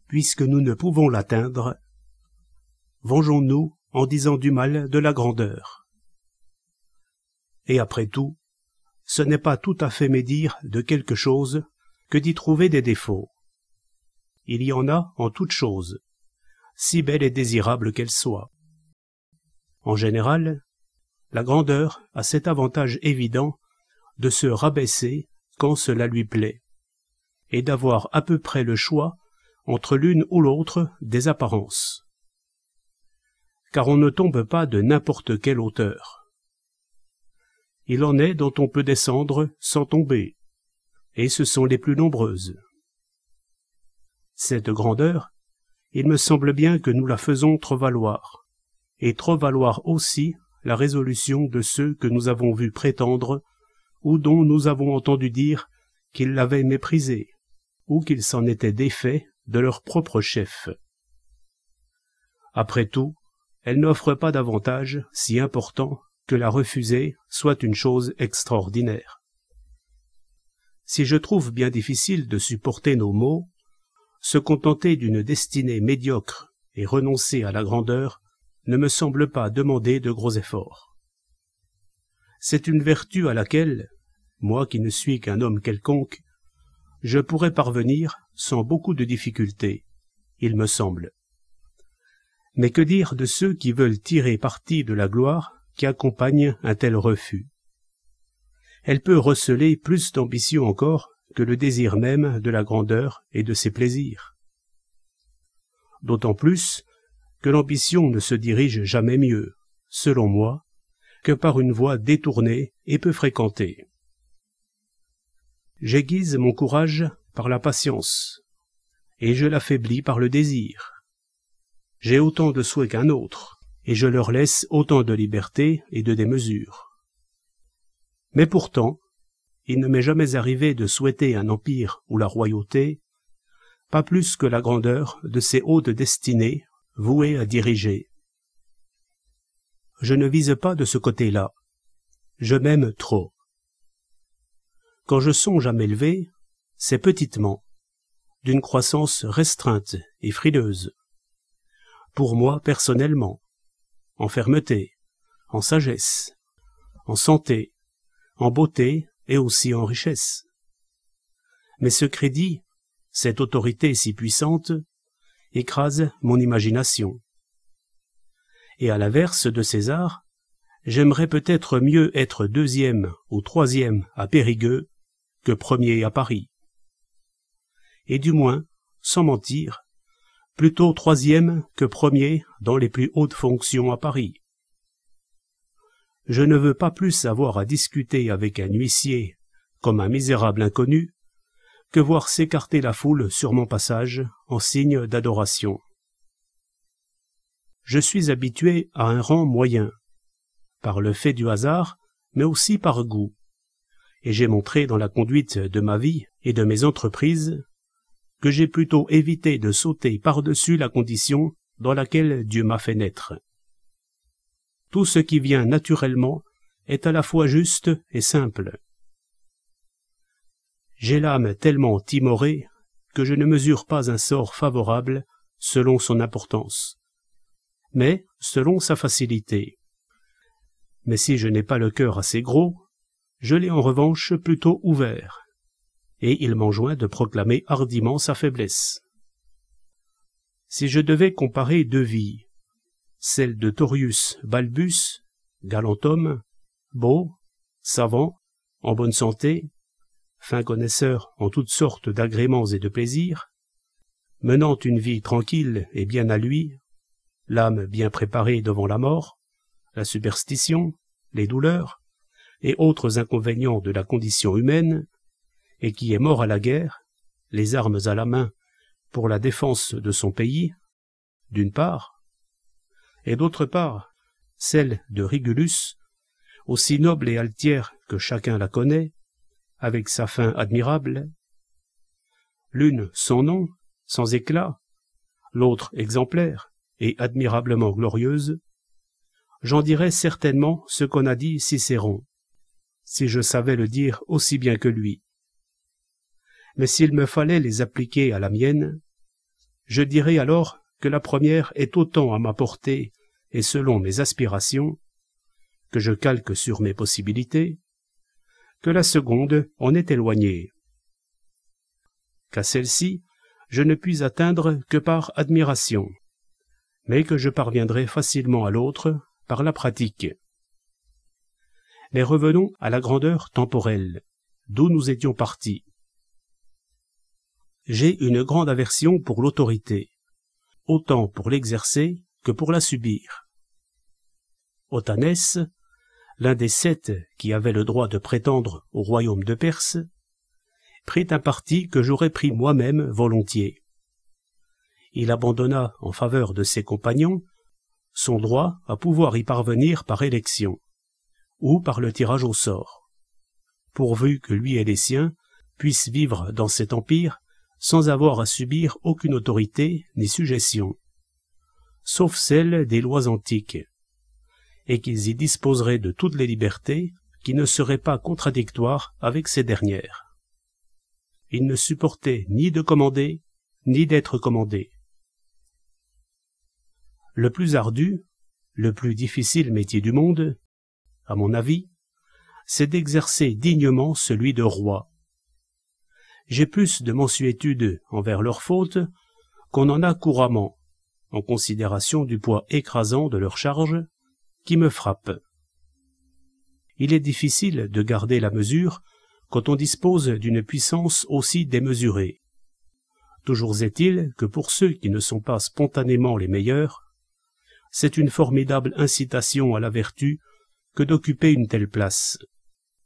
puisque nous ne pouvons l'atteindre, vengeons-nous en disant du mal de la grandeur. Et après tout, ce n'est pas tout à fait médire de quelque chose que d'y trouver des défauts. Il y en a en toute chose, si belle et désirable qu'elle soit. En général, la grandeur a cet avantage évident de se rabaisser quand cela lui plaît, et d'avoir à peu près le choix entre l'une ou l'autre des apparences. Car on ne tombe pas de n'importe quelle hauteur. Il en est dont on peut descendre sans tomber, et ce sont les plus nombreuses. Cette grandeur, il me semble bien que nous la faisons trop valoir, et trop valoir aussi la résolution de ceux que nous avons vus prétendre, ou dont nous avons entendu dire qu'ils l'avaient méprisée, ou qu'ils s'en étaient défaits de leur propre chef. Après tout, elle n'offre pas d'avantage si important que la refuser soit une chose extraordinaire. Si je trouve bien difficile de supporter nos maux, se contenter d'une destinée médiocre et renoncer à la grandeur ne me semble pas demander de gros efforts. C'est une vertu à laquelle, moi qui ne suis qu'un homme quelconque, je pourrais parvenir sans beaucoup de difficulté, il me semble. Mais que dire de ceux qui veulent tirer parti de la gloire qui accompagne un tel refus? Elle peut receler plus d'ambition encore que le désir même de la grandeur et de ses plaisirs. D'autant plus que l'ambition ne se dirige jamais mieux, selon moi, que par une voie détournée et peu fréquentée. J'aiguise mon courage par la patience, et je l'affaiblis par le désir. J'ai autant de souhaits qu'un autre, et je leur laisse autant de liberté et de démesure. Mais pourtant, il ne m'est jamais arrivé de souhaiter un empire ou la royauté, pas plus que la grandeur de ces hautes destinées vouées à diriger. Je ne vise pas de ce côté-là. Je m'aime trop. Quand je songe à m'élever, c'est petitement, d'une croissance restreinte et frileuse. Pour moi personnellement, en fermeté, en sagesse, en santé, en beauté et aussi en richesse. Mais ce crédit, cette autorité si puissante, écrase mon imagination. Et à l'inverse de César, j'aimerais peut-être mieux être 2e ou 3e à Périgueux que 1er à Paris. Et du moins, sans mentir, plutôt 3e que 1er dans les plus hautes fonctions à Paris. Je ne veux pas plus avoir à discuter avec un huissier comme un misérable inconnu que voir s'écarter la foule sur mon passage en signe d'adoration. Je suis habitué à un rang moyen, par le fait du hasard, mais aussi par goût, et j'ai montré dans la conduite de ma vie et de mes entreprises que j'ai plutôt évité de sauter par-dessus la condition dans laquelle Dieu m'a fait naître. Tout ce qui vient naturellement est à la fois juste et simple. J'ai l'âme tellement timorée que je ne mesure pas un sort favorable selon son importance, mais selon sa facilité. Mais si je n'ai pas le cœur assez gros, je l'ai en revanche plutôt ouvert, et il m'enjoint de proclamer hardiment sa faiblesse. Si je devais comparer 2 vies, celle de Torius Balbus, galant homme, beau, savant, en bonne santé, fin connaisseur en toutes sortes d'agréments et de plaisirs, menant une vie tranquille et bien à lui, l'âme bien préparée devant la mort, la superstition, les douleurs et autres inconvénients de la condition humaine, et qui est mort à la guerre, les armes à la main pour la défense de son pays, d'une part, et d'autre part, celle de Régulus, aussi noble et altière que chacun la connaît, avec sa fin admirable, l'une sans nom, sans éclat, l'autre exemplaire et admirablement glorieuse, j'en dirais certainement ce qu'en a dit Cicéron, si je savais le dire aussi bien que lui. Mais s'il me fallait les appliquer à la mienne, Je dirai alors que la première est autant à ma portée et selon mes aspirations, que je calque sur mes possibilités, que la seconde en est éloignée. Qu'à celle-ci, je ne puis atteindre que par admiration, mais que je parviendrai facilement à l'autre par la pratique. Mais revenons à la grandeur temporelle, d'où nous étions partis. J'ai une grande aversion pour l'autorité, autant pour l'exercer que pour la subir. Otanès, l'un des 7 qui avaient le droit de prétendre au royaume de Perse, prit un parti que j'aurais pris moi-même volontiers. Il abandonna en faveur de ses compagnons son droit à pouvoir y parvenir par élection, ou par le tirage au sort, pourvu que lui et les siens puissent vivre dans cet empire sans avoir à subir aucune autorité ni sujétion, sauf celle des lois antiques, et qu'ils y disposeraient de toutes les libertés qui ne seraient pas contradictoires avec ces dernières. Ils ne supportaient ni de commander, ni d'être commandés. Le plus ardu, le plus difficile métier du monde, à mon avis, c'est d'exercer dignement celui de roi. J'ai plus de mansuétude envers leurs fautes qu'on en a couramment, en considération du poids écrasant de leurs charges, qui me frappe. Il est difficile de garder la mesure quand on dispose d'une puissance aussi démesurée. Toujours est-il que pour ceux qui ne sont pas spontanément les meilleurs, c'est une formidable incitation à la vertu que d'occuper une telle place,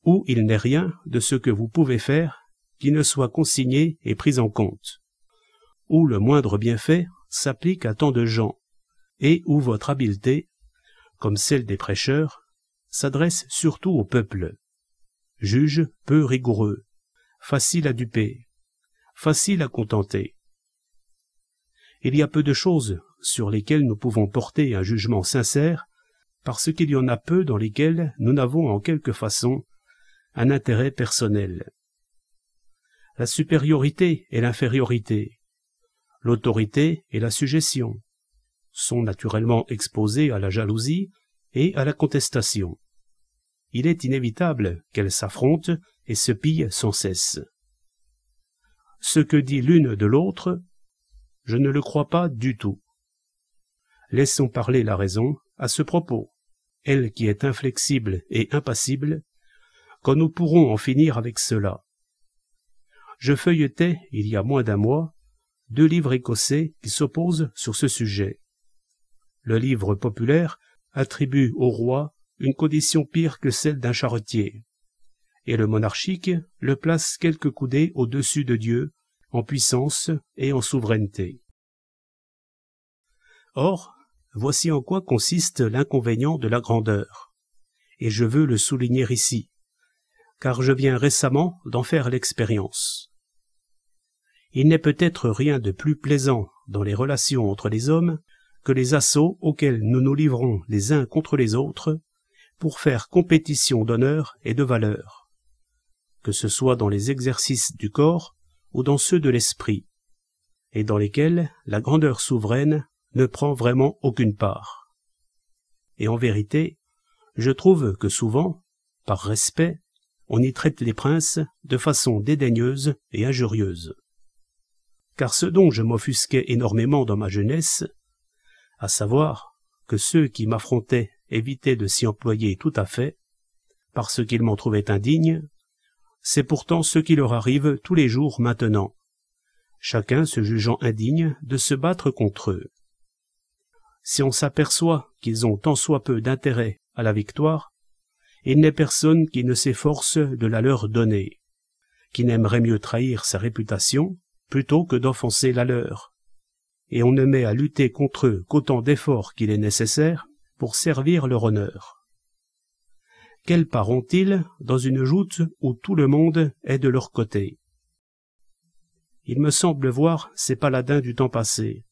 où il n'est rien de ce que vous pouvez faire qui ne soit consigné et pris en compte, où le moindre bienfait s'applique à tant de gens, et où votre habileté, comme celle des prêcheurs, s'adresse surtout au peuple, juge peu rigoureux, facile à duper, facile à contenter. Il y a peu de choses sur lesquelles nous pouvons porter un jugement sincère, parce qu'il y en a peu dans lesquelles nous n'avons en quelque façon un intérêt personnel. La supériorité et l'infériorité, l'autorité et la sujétion sont naturellement exposées à la jalousie et à la contestation. Il est inévitable qu'elles s'affrontent et se pillent sans cesse. Ce que dit l'une de l'autre, je ne le crois pas du tout. Laissons parler la raison à ce propos, elle qui est inflexible et impassible, quand nous pourrons en finir avec cela. Je feuilletais, il y a moins d'un mois, 2 livres écossais qui s'opposent sur ce sujet. Le livre populaire attribue au roi une condition pire que celle d'un charretier, et le monarchique le place quelques coudées au-dessus de Dieu, en puissance et en souveraineté. Or, voici en quoi consiste l'inconvénient de la grandeur, et je veux le souligner ici, car je viens récemment d'en faire l'expérience. Il n'est peut-être rien de plus plaisant dans les relations entre les hommes que les assauts auxquels nous nous livrons les uns contre les autres pour faire compétition d'honneur et de valeur, que ce soit dans les exercices du corps ou dans ceux de l'esprit, et dans lesquels la grandeur souveraine ne prend vraiment aucune part. Et en vérité, je trouve que souvent, par respect, on y traite les princes de façon dédaigneuse et injurieuse. Car ce dont je m'offusquais énormément dans ma jeunesse, à savoir que ceux qui m'affrontaient évitaient de s'y employer tout à fait, parce qu'ils m'en trouvaient indigne, c'est pourtant ce qui leur arrive tous les jours maintenant, chacun se jugeant indigne de se battre contre eux. Si on s'aperçoit qu'ils ont tant soit peu d'intérêt à la victoire, il n'est personne qui ne s'efforce de la leur donner, qui n'aimerait mieux trahir sa réputation plutôt que d'offenser la leur, et on ne met à lutter contre eux qu'autant d'efforts qu'il est nécessaire pour servir leur honneur. Quelle part ont-ils dans une joute où tout le monde est de leur côté? Il me semble voir ces paladins du temps passé,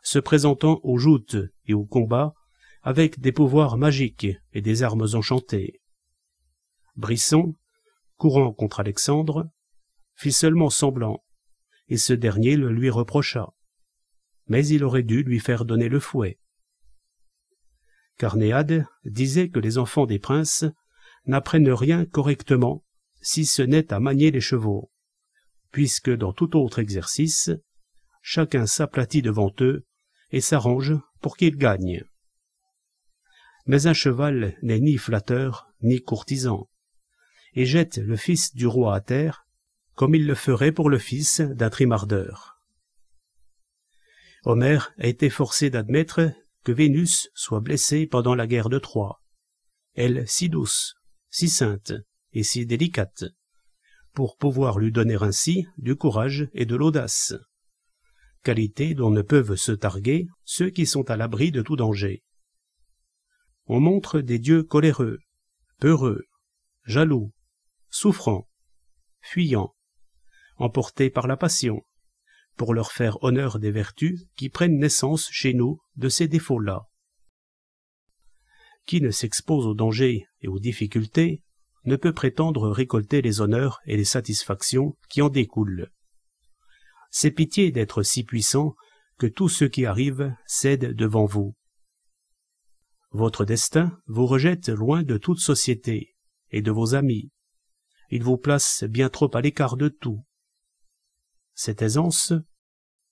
se présentant aux joutes et aux combats avec des pouvoirs magiques et des armes enchantées. Brisson, courant contre Alexandre, fit seulement semblant, et ce dernier le lui reprocha. mais il aurait dû lui faire donner le fouet. Carnéade disait que les enfants des princes n'apprennent rien correctement si ce n'est à manier les chevaux, puisque dans tout autre exercice, chacun s'aplatit devant eux et s'arrange pour qu'ils gagnent. Mais un cheval n'est ni flatteur ni courtisan, et jette le fils du roi à terre comme il le ferait pour le fils d'un trimardeur. Homère a été forcé d'admettre que Vénus soit blessée pendant la guerre de Troie, elle si douce, si sainte et si délicate, pour pouvoir lui donner ainsi du courage et de l'audace, qualité dont ne peuvent se targuer ceux qui sont à l'abri de tout danger. On montre des dieux coléreux, peureux, jaloux, souffrants, fuyants, emportés par la passion, pour leur faire honneur des vertus qui prennent naissance chez nous de ces défauts-là. Qui ne s'expose aux dangers et aux difficultés ne peut prétendre récolter les honneurs et les satisfactions qui en découlent. C'est pitié d'être si puissant que tout ce qui arrive cède devant vous. Votre destin vous rejette loin de toute société et de vos amis. Il vous place bien trop à l'écart de tout. Cette aisance,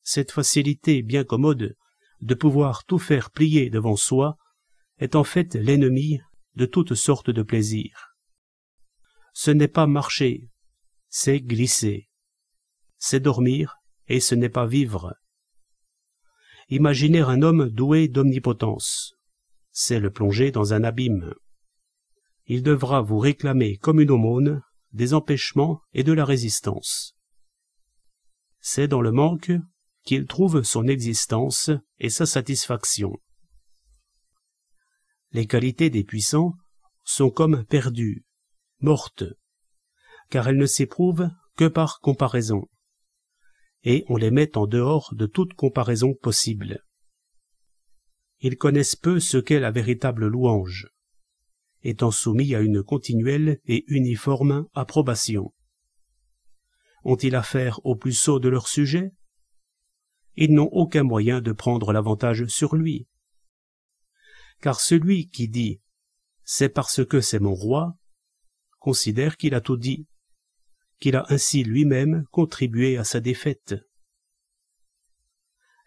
cette facilité bien commode de pouvoir tout faire plier devant soi est en fait l'ennemi de toutes sortes de plaisirs. Ce n'est pas marcher, c'est glisser. C'est dormir et ce n'est pas vivre. Imaginez un homme doué d'omnipotence, c'est le plonger dans un abîme. Il devra vous réclamer comme une aumône des empêchements et de la résistance. C'est dans le manque qu'il trouve son existence et sa satisfaction. Les qualités des puissants sont comme perdues, mortes, car elles ne s'éprouvent que par comparaison, et on les met en dehors de toute comparaison possible. Ils connaissent peu ce qu'est la véritable louange, étant soumis à une continuelle et uniforme approbation. Ont-ils affaire au plus sot de leur sujet? Ils n'ont aucun moyen de prendre l'avantage sur lui. Car celui qui dit « c'est parce que c'est mon roi » considère qu'il a tout dit, qu'il a ainsi lui-même contribué à sa défaite.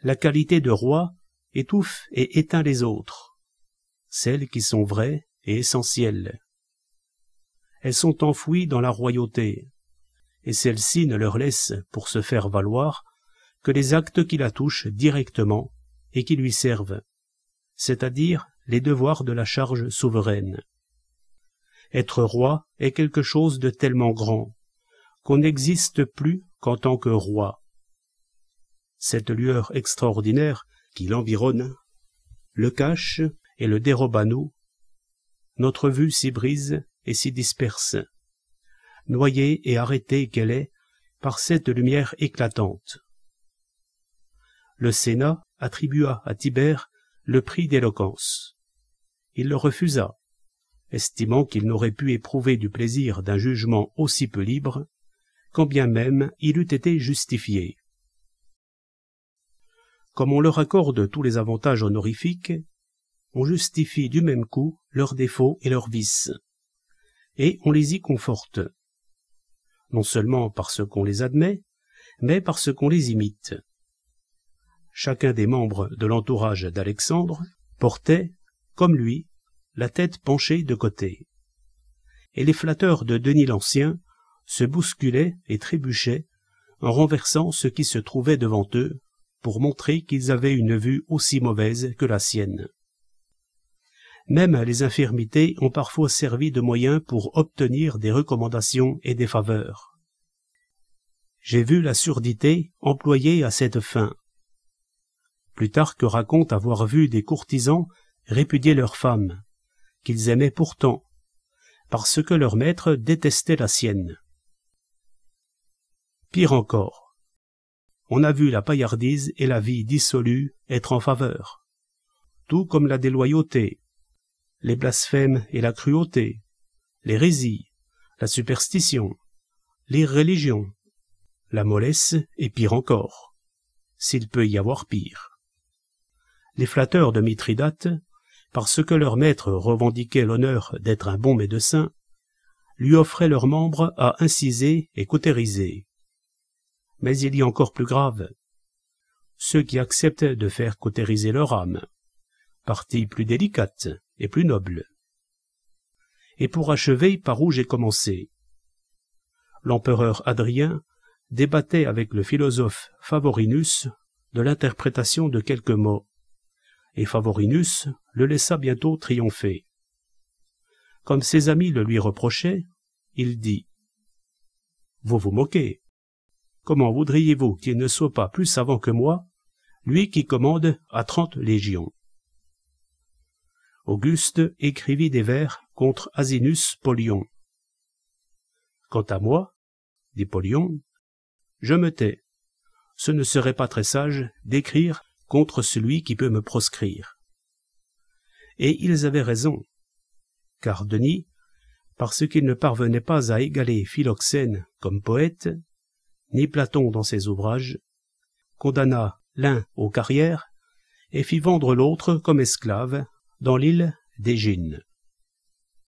La qualité de roi étouffe et éteint les autres, celles qui sont vraies et essentielles. Elles sont enfouies dans la royauté, et celle-ci ne leur laisse pour se faire valoir que les actes qui la touchent directement et qui lui servent, c'est-à-dire les devoirs de la charge souveraine. Être roi est quelque chose de tellement grand qu'on n'existe plus qu'en tant que roi. Cette lueur extraordinaire qui l'environne le cache et le dérobe à nous. Notre vue s'y brise et s'y disperse, noyée et arrêtée qu'elle est par cette lumière éclatante. Le Sénat attribua à Tibère le prix d'éloquence. Il le refusa, estimant qu'il n'aurait pu éprouver du plaisir d'un jugement aussi peu libre, quand bien même il eût été justifié. Comme on leur accorde tous les avantages honorifiques, on justifie du même coup leurs défauts et leurs vices, et on les y conforte, non seulement parce qu'on les admet, mais parce qu'on les imite. Chacun des membres de l'entourage d'Alexandre portait, comme lui, la tête penchée de côté, et les flatteurs de Denis l'Ancien se bousculaient et trébuchaient en renversant ce qui se trouvait devant eux pour montrer qu'ils avaient une vue aussi mauvaise que la sienne. Même les infirmités ont parfois servi de moyen pour obtenir des recommandations et des faveurs. J'ai vu la surdité employée à cette fin. Plutarque raconte avoir vu des courtisans répudier leurs femmes, qu'ils aimaient pourtant, parce que leur maître détestait la sienne. Pire encore, on a vu la paillardise et la vie dissolue être en faveur, tout comme la déloyauté, les blasphèmes et la cruauté, l'hérésie, la superstition, l'irréligion, la mollesse et pire encore, s'il peut y avoir pire. Les flatteurs de Mithridate, parce que leur maître revendiquait l'honneur d'être un bon médecin, lui offraient leurs membres à inciser et cautériser. Mais il y a encore plus grave, ceux qui acceptent de faire cautériser leur âme, partie plus délicate et plus noble. Et pour achever par où j'ai commencé, l'empereur Hadrien débattait avec le philosophe Favorinus de l'interprétation de quelques mots, et Favorinus le laissa bientôt triompher. Comme ses amis le lui reprochaient, il dit « Vous vous moquez. Comment voudriez-vous qu'il ne soit pas plus savant que moi, lui qui commande à 30 légions ?» Auguste écrivit des vers contre Asinus Polion. « Quant à moi, dit Polion, je me tais. Ce ne serait pas très sage d'écrire contre celui qui peut me proscrire. » Et ils avaient raison, car Denis, parce qu'il ne parvenait pas à égaler Philoxène comme poète, ni Platon dans ses ouvrages, condamna l'un aux carrières et fit vendre l'autre comme esclave dans l'île d'Égine.